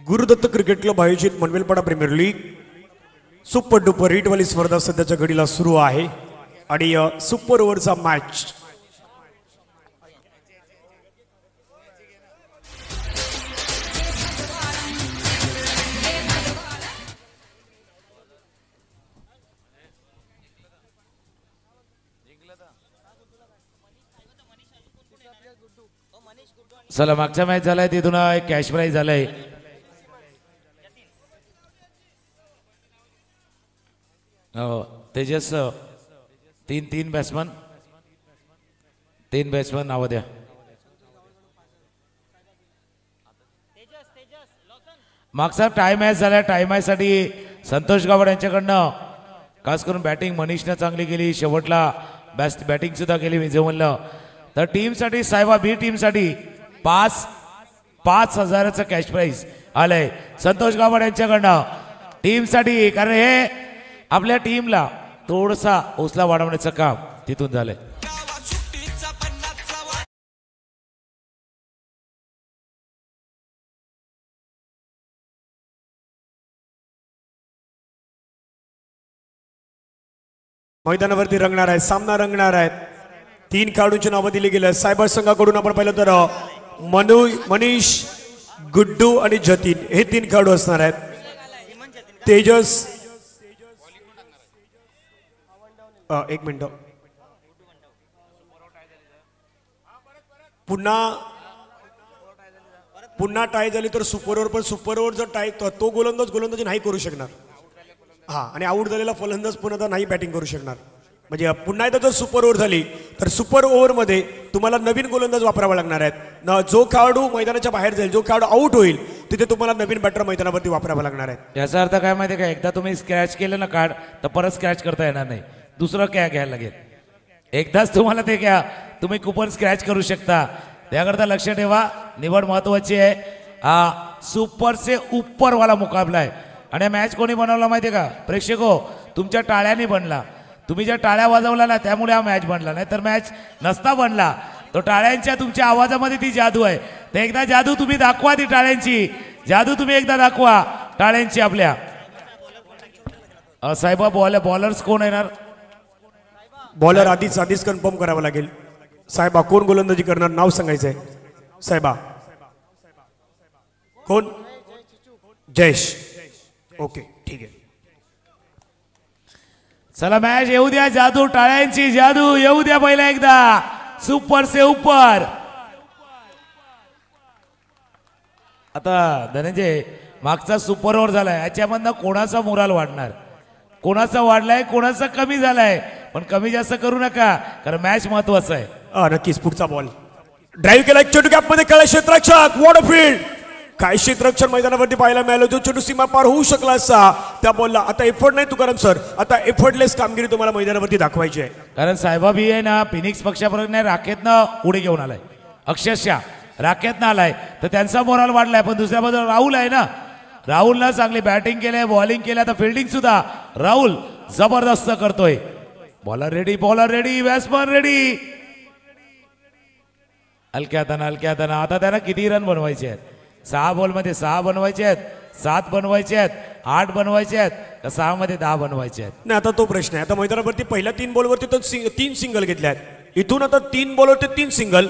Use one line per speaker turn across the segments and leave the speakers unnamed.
Guru Dutt cricket club आयोजित Manvelpada premier league super duper hit वाली स्पर्धा सध्याच्या घडीला सुरू आहे आणि सुपर ओव्हरचा मॅच
चला मागचा मॅच झालाय तिथून एक कॅश प्राइज झालाय तेजस तीन बॅट्समन नाव द्या मागचा टाय मॅच झाला टाय मॅच साठी संतोष गावड यांच्याकडनं खास करून बॅटिंग मनीषने चांगली केली शेवटला बेस्ट बॅटिंग सुद्धा केली मी जे म्हणलं तर टीम साठी साहेबा बी टीम साठी 5,000चं कॅश प्राइज आलंय संतोष गावड यांच्याकडनं टीम साठी कारण हे आपल्या टीमला थोडासा हौसला वाढवण्याचं काम तिथून झालंय
मैदानावरती रंगणार आहे सामना रंगणार आहे तीन खेळाडूंची नावं दिली गेली सायबर संघाकडून आपण पाहिलं तर मनीष गुड्डू आणि जतीन हे तीन खेळाडू असणार आहेत तेजस एक मिनिट पुन्हा टाय झाली तर सुपर ओव्हर पण सुपर ओव्हर जर टाय तो गोलंदाजी नाही करू शकणार हा आणि आऊट झालेला फलंदाज पुन्हा नाही बॅटिंग करू शकणार म्हणजे पुन्हा एकदा जर सुपर ओव्हर झाली तर सुपर ओव्हर मध्ये तुम्हाला नवीन गोलंदाज वापरावा लागणार आहेत जो खेळाडू मैदानाच्या बाहेर जाईल जो खेळाडू आऊट होईल तिथे तुम्हाला नवीन बॅटर मैदानावरती वापरावा लागणार आहे
याचा अर्थ काय माहिती का एकदा तुम्ही स्क्रॅच केलं ना कार्ड तर परत स्क्रॅच करता येणार नाही दुसरं काय घ्यायला लागेल एकदाच तुम्हाला ते घ्या तुम्ही कुपन स्क्रॅच करू शकता त्याकरता लक्ष ठेवा निवड महत्वाची आहे हा सुपर से ऊपर वाला मुकाबला आहे आणि मॅच कोणी बनवला माहिती का प्रेक्षको तुमच्या टाळ्याने बनला तुम्ही ज्या टाळ्या वाजवला ना त्यामुळे हा मॅच बनला नाही तर मॅच नसता बनला तो टाळ्यांच्या तुमच्या आवाजामध्ये ती जादू आहे ते एकदा जादू तुम्ही दाखवा ती टाळ्यांची जादू तुम्ही एकदा दाखवा टाळ्यांची आपल्या साहेबा बॉलर्स कोण येणार
बॉलर आधीच कन्फर्म करावं लागेल साहेबा कोण गोलंदाजी करणार नाव सांगायचंय साहेबा कोण जयेश ओके ठीक आहे
चला मॅच येऊ द्या जादू टाळ्यांची जादू येऊ द्या पहिला एकदा सुपर से ऊपर आता धनंजय मागचा सुपर ओव्हर झालाय याच्यामधनं कोणाचा मोराल वाढणार कोणाचा वाढलाय कोणाचा कमी झालाय पण कमी जास्त करू नका कारण मॅच महत्वाचा आहे
नक्कीच पुढचा बॉल ड्राईव्ह केला चेंडू गॅप मध्ये केला क्षेत्ररक्षक वॉटर फील्ड काय क्षेत्ररक्षण मैदानावरती पाहायला मिळालं जो चेंडू सीमा पार होऊ शकला असता त्या बॉलला आता एफर्ट नाही तुकाराम सर आता एफर्टलेस कामगिरी तुम्हाला मैदानावरती दाखवायची आहे
कारण साहेबा भी आहे ना फिनिक्स पक्षाप्रमाणे राखेतनं उडी घेऊन आलाय अक्षरशः राखेतनं आलाय तर त्यांचा मोराल वाढलाय पण दुसऱ्या बाजूला राहुल आहे ना राहुलला चांगली बॅटिंग केलंय बॉलिंग केलं आता फिल्डिंग सुद्धा राहुल जबरदस्त करतोय बॉलर रेडी बॅट्समन रेडी हलक्याताना आता त्यांना किती रन बनवायचे आहेत 6 बॉलमध्ये 6 बनवायचे आहेत 7 बनवायचे आहेत 8 बनवायचे आहेत का 6 मध्ये 10 बनवायचे आहेत
नाही आता तो प्रश्न आहे आता मैदानावरती पहिल्या 3 बॉलवरती तर 3 सिंगल घेतले आहेत इथून आता 3 बॉलवरती 3 सिंगल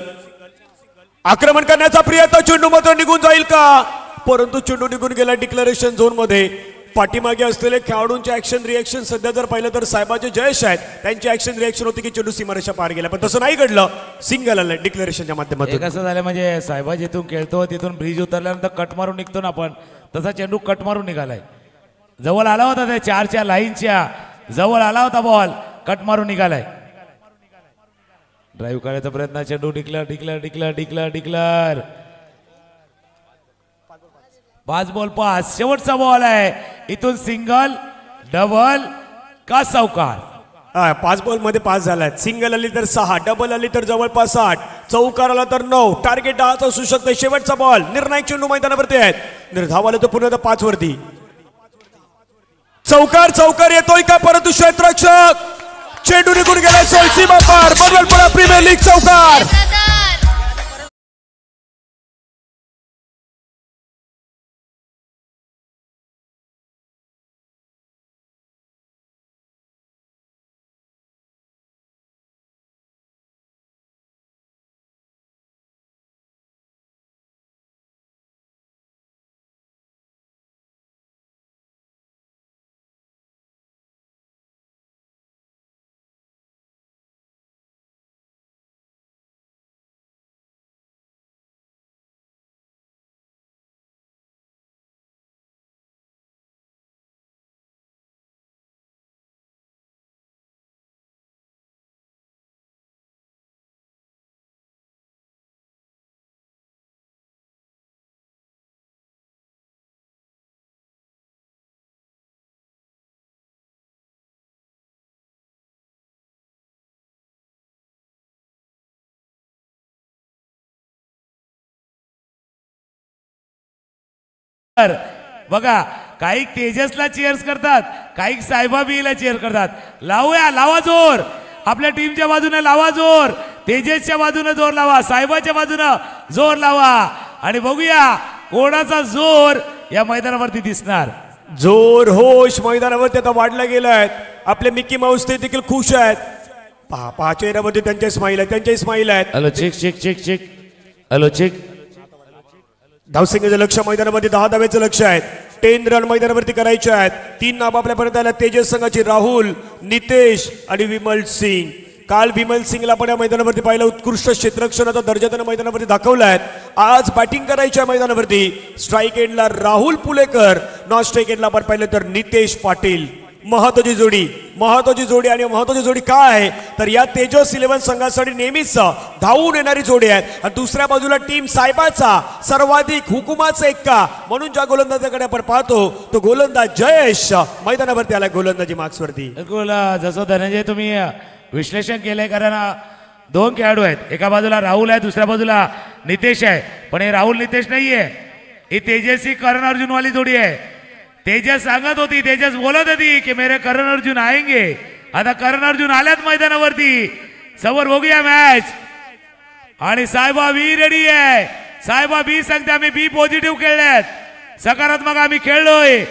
आक्रमण करण्याचा प्रयत्न चेंडू मात्र निघून जाईल का परंतु चेंडू निघून गेला डिक्लेरेशन झोन मध्ये पाठीमागे असलेले खेळाडूंचे ऍक्शन रिएक्शन सध्या जर पाहिलं तर साहेबाचे जयेश आहेत त्यांची ऍक्शन रिएक्शन होती की चेंडू सीमारेषा पार गेला पण तसं नाही घडलं सिंगल आलं डिक्लेरेशनच्या माध्यमातून
कसं झालं म्हणजे साहेबा जिथून खेळतो तिथून ब्रिज उतरल्यानंतर कट मारून निघतो ना आपण तसा चेंडू कट मारून निघालाय जवळ आला होता त्या 4च्या लाईनच्या जवळ आला होता बॉल कट मारून निघालाय ड्राईव्ह करायचा प्रयत्न चेंडू डिक्लेअर 5 बॉल 5 शेवटचा बॉल आहे इथून सिंगल डबल का चौकार
5 बॉल मध्ये 5 झालाय सिंगल आली तर 6 डबल आली तर जवळपास 8 चौकार आला तर 9 टार्गेट 10 असू शकतं शेवटचा बॉल निर्णायक चेंडू मैदानावरती आहेत निर्धाव आले तर पुन्हा 5 वरती चौकार येतोय का परंतु क्षेत्ररक्षक चेंडू निघून गेला सीमा पार मनवेलपाडा प्रीमियर लीग चौकार
तर बघा काही तेजसला चीअर्स करतात, काही सायबा बीला चीअर करतात. लावूया, लावा जोर. आपल्या टीमच्या बाजूने लावा जोर. तेजसच्या बाजूने जोर लावा, सायबाच्या बाजूने जोर लावा आणि बघूया कोणाचा जोर या मैदानावरती दिसणार.
जोर होश मैदानावरती आता वाढला गेलाय. आपले मिकी माऊस ते देखील खुश आहेत. पहा चेहऱ्यावरती त्यांचे स्माईल आहे, त्यांचे स्माईल आहेत.
Hello check check check check. Hello check.
धावसंख्येचं लक्ष मैदानामध्ये 10 धावेचं लक्ष आहे. 10 रन मैदानावरती करायचे आहेत. 3 नाव आपल्यापर्यंत आल्या तेजस संघाची राहुल, नितेश आणि विमल सिंग. काल विमल सिंगला पण या मैदानावरती पाहिलं, उत्कृष्ट क्षेत्ररक्षणाचा दर्जा त्यानं मैदानावरती दाखवलाय. आज बॅटिंग करायच्या मैदानावरती स्ट्राईक एंडला राहुल पुलेकर, नॉन स्ट्राईक एंडला आपण पाहिलं तर नितेश पाटील. महत्वाची जोडी आणि महत्वाची जोडी काय आहे तर या तेजस 11 संघासाठी नेहमीच धावून येणारी जोडी आहे. आणि दुसऱ्या बाजूला टीम सायबाचा सर्वाधिक हुकुमाचा एक्का म्हणून ज्या गोलंदाजाकडे आपण पाहतो तो गोलंदाज जयेश मैदानावरती आला गोलंदाजी मार्क्सवरती.
बिलकुल जसं धनंजय तुम्ही विश्लेषण केलंय, कारण 2 खेळाडू आहेत. एका बाजूला राहुल आहे, दुसऱ्या बाजूला नितेश आहे. पण हे राहुल नितेश नाहीये, ही तेजस्वी करण अर्जुन वाली जोडी आहे. तेजस सांगत होती, तेजस बोलत होती की मेरे करण अर्जुन आएंगे. आता करण अर्जुन आल्यात मैदानावरती. समोर बघूया मॅच. आणि सायबा बी रेडी आहे. सायबा बी सांगते आम्ही बी पॉझिटिव्ह खेळल्यात, सकारात्मक आम्ही खेळलोय,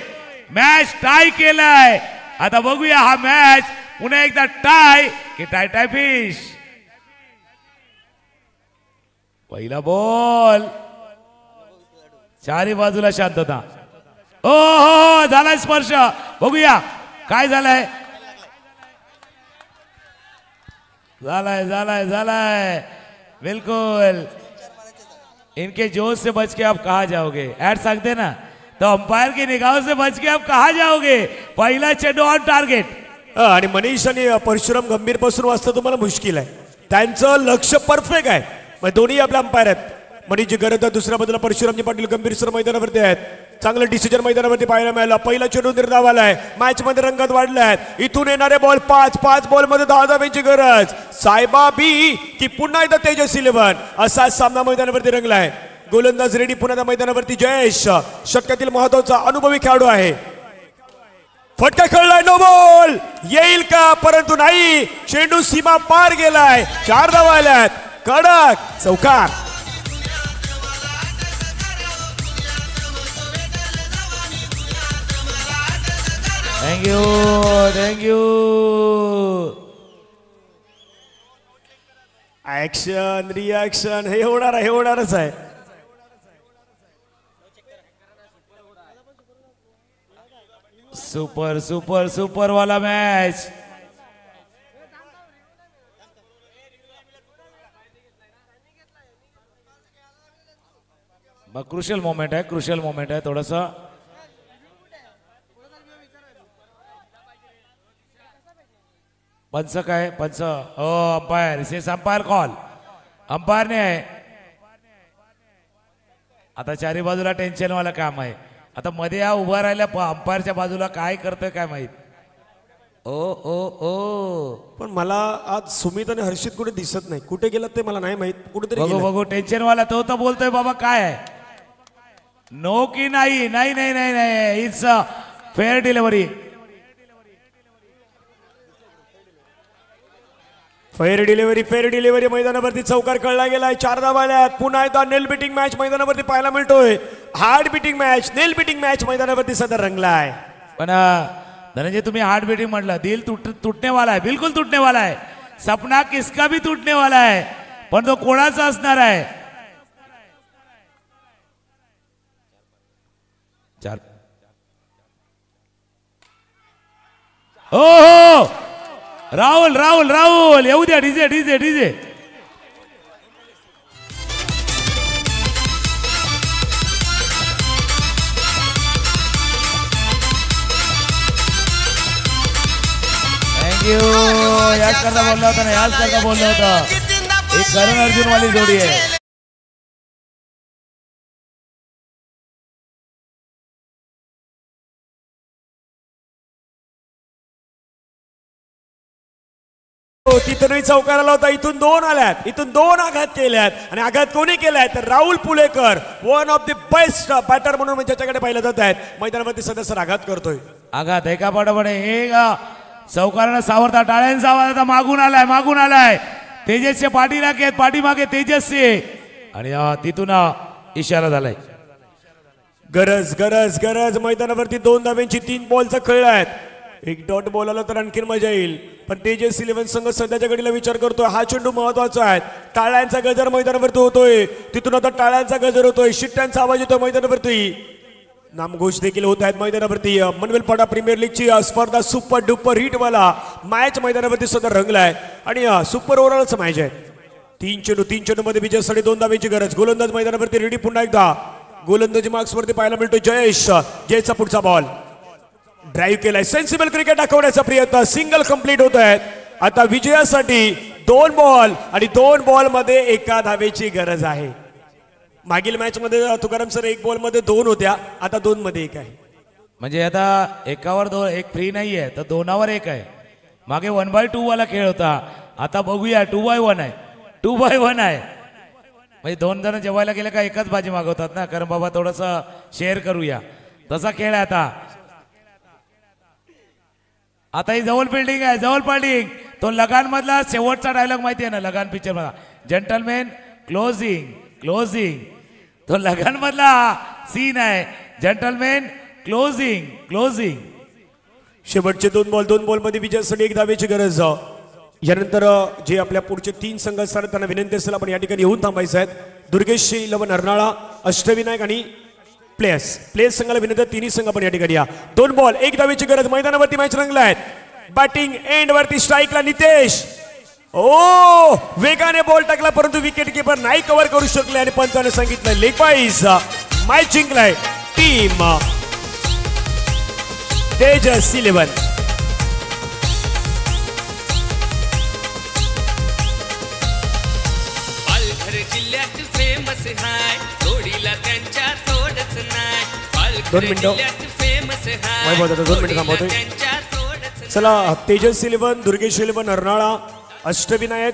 मॅच टाय केलाय. आता बघूया हा मॅच पुन्हा एकदा टाय की टाय टाय फिश. पहिला बॉल, चारी बाजूला शांतता. ओ हो झालाय स्पर्श. बघूया काय झालंय. झालाय बिल्कुल. इनके जोश से बच के आप कहा जाओगे, ऐड सकते ना, तो अंपायर की निगाहों से बच के आप कहा जाओगे. पहिला चेंडू ऑन टार्गेट.
आणि मनीष आणि परशुराम गंभीर पासून वाचता तुम्हाला मुश्किल आहे. त्यांचं लक्ष परफेक्ट आहे. मग दोन्ही आपल्या अंपायर आहेत. मनीषची गरज आहे, दुसऱ्या बाजूला परशुरामजी पाटील गंभीर सर मैदानावरती आहेत. चांगलं डिसिजन मैदानावरती पाहायला मिळालं. पहिला चेंडू निर्धाव आलाय, मॅच मध्ये रंगत वाढले आहेत. इथून येणारे बॉल 5 बॉल मध्ये 10 धावांची गरज. सायबा बी की पुन्हा एकदा तेजस 11 असा सामना मैदानावरती रंगलाय. गोलंदाज रेडी पुन्हा मैदानावरती. जयेश शतकातील महत्वाचा अनुभवी खेळाडू आहे. फटका खेळलाय, नो बॉल येईल का, परंतु नाही, चेंडू सीमा पार गेलाय. 4 धावा आल्यात. कडक चौकार.
थँक्यू.
ऍक्शन रिॲक्शन हे होणारच आहे.
सुपर वाला मॅच. क्रुशियल मोमेंट आहे थोडासा. पंच काय पंच, हो अंपायर, सेस अंपायर कॉल, अंपायरने आहे. आता चारी बाजूला टेन्शन वाला काम आहे. आता मध्ये या उभा राहिल्या अंपायरच्या बाजूला काय करतोय काय माहित. ओ
पण मला आज सुमित आणि हर्षित कुठे दिसत नाही. कुठे गेलात ते मला नाही माहित. कुठेतरी
बघू टेन्शन वाला तो तर बोलतोय बाबा काय आहे. नो की नाही. It's fair delivery.
Fair delivery मैदानावरती चौकार कळला गेलाय. 4 धावा आल्यात. पुन्हा एकदा नेल बिटिंग मॅच मैदानावरती पाहायला मिळतोय. हार्ड बिटिंग मॅच, नेल बिटिंग मॅच मैदानावरती सध्या रंगलाय.
पण धनंजय तुम्ही हार्ट बीटिंग म्हटलं, दिल तुटने वाला आहे, बिलकुल तुटने वाला आहे. सपना किसका भी तुटने वाला आहे, पण तो कोणाचा असणार आहे. 4 हो राहुल येऊ द्या. DJ thank you. याच करता बोलला होता. एक करण अर्जुन वाली जोडी आहे.
तिथूनही चौकार आला होता, इथून 2 आल्यात, इथून 2 आघात केल्यात आणि आघात कोणी केलाय तर Rahul Pulekar, one of the best batter म्हणून ज्याच्याकडे पाहिलं जात आहेत मैदानावरती सदस्य आघात करतोय.
आघात एका पाठोपाठ एक चौकारानं सावरता, टाळ्यांचा आवाज आता मागून आलाय तेजसच्या पाठीमागे तेजसचे आणि तिथून इशारा झालाय.
गरज गरज गरज मैदानावरती 2 धाब्यांची 3 बॉलचा खेळ आहेत. एक डॉट बॉल आला तर आणखीन मजा येईल, पण तेजस 11 संघ सध्याच्या घडीला विचार करतोय हा चेंडू महत्वाचा आहे. टाळ्यांचा गजर मैदानावरती होतोय, तिथून आता टाळ्यांचा गजर होतोय, शिट्ट्यांचा आवाज येतोय मैदानावरती. नामघोष देखील होत आहेत मैदानावरती. मनवेलपाडा प्रीमियर लीगची स्पर्धा सुपर डुपर हिट वाला मॅच मैदानावरती सुद्धा रंगलाय आणि सुपर ओव्हरऑलच मॅच आहे. 3 चेंडू मध्ये विजयासाठी 2 धाब्यांची गरज. गोलंदाज मैदानावरती रेडी पुन्हा एकदा. गोलंदाजी मार्क्स वरती पाहायला मिळतो जयचा पुढचा बॉल ड्राईव्ह केलाय. सेन्सिबल क्रिकेट दाखवण्याचा प्रयत्न, सिंगल कंप्लीट होत आहेत. आता विजयासाठी 2 बॉल आणि 2 बॉल मध्ये 1 धावेची गरज आहे. मागील मॅच मध्ये तुकाराम सर 1 बॉल मध्ये 2 होत्या, आता 2 मध्ये 1 आहे.
म्हणजे आता 1वर 2 1 फ्री नाहीये तर 2वर 1 आहे. मागे 1/2 वाला खेळ होता, आता बघूया 2/1 आहे. 2/1 आहे म्हणजे 2 जण जेवायला गेले का एकच भाजी मागवतात ना, कारण बाबा थोडस शेअर करूया, तसा खेळ आहे आता. आता ही जवळ फिल्डिंग आहे, जवळ फिल्डिंग. तो लगान मधला शेवटचा डायलॉग माहिती आहे ना, लगान पिक्चर मधला, जेंटलमॅन क्लोजिंग. तो लगान मधला सीन आहे, जेंटलमॅन क्लोजिंग.
शेवटचे 2 बॉल मध्ये विजयासाठी 1 धावेची गरज. यानंतर जे आपल्या पुढचे 3 संघ असतात त्यांना विनंती असेल आपण या ठिकाणी येऊन थांबायचं आहे. दुर्गेश 11 अर्नाळा, अष्टविनायक आणि प्लेस संघाला विनंती, तिन्ही संघ पण या ठिकाणी या. 2 बॉल 1 धावेची गरज. मैदानावरती मॅच रंगला आहेत. बॅटिंग एंड वरती स्ट्राईकला नितेश, वेगाने बॉल टाकला परंतु विकेट किपर नाही कव्हर करू शकले आणि पंचाने सांगितलं लेग बाईज. मॅच जिंकलाय टीम तेजस 11.
जिल्ह्यात फेमस हाय, जोडीला त्यांच्या तोडच नाही. पालघर जिल्ह्यात फेमस हाय, जोडीला त्यांच्या तोडच नाही.
चला तेजस 11, दुर्गेश 11 अर्नाळा, अष्टविनायक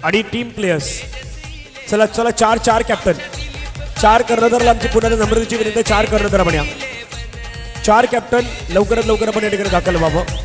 आणि टीम प्लेयर्स. चला 4 कॅप्टन, 4 कर्णधार आमची पुन्हा नम्रतेची विनंती, 4 कर्णधार बन्या. 4 कॅप्टन लवकरात लवकर आपण या ठिकाणी दाखल व्हावं.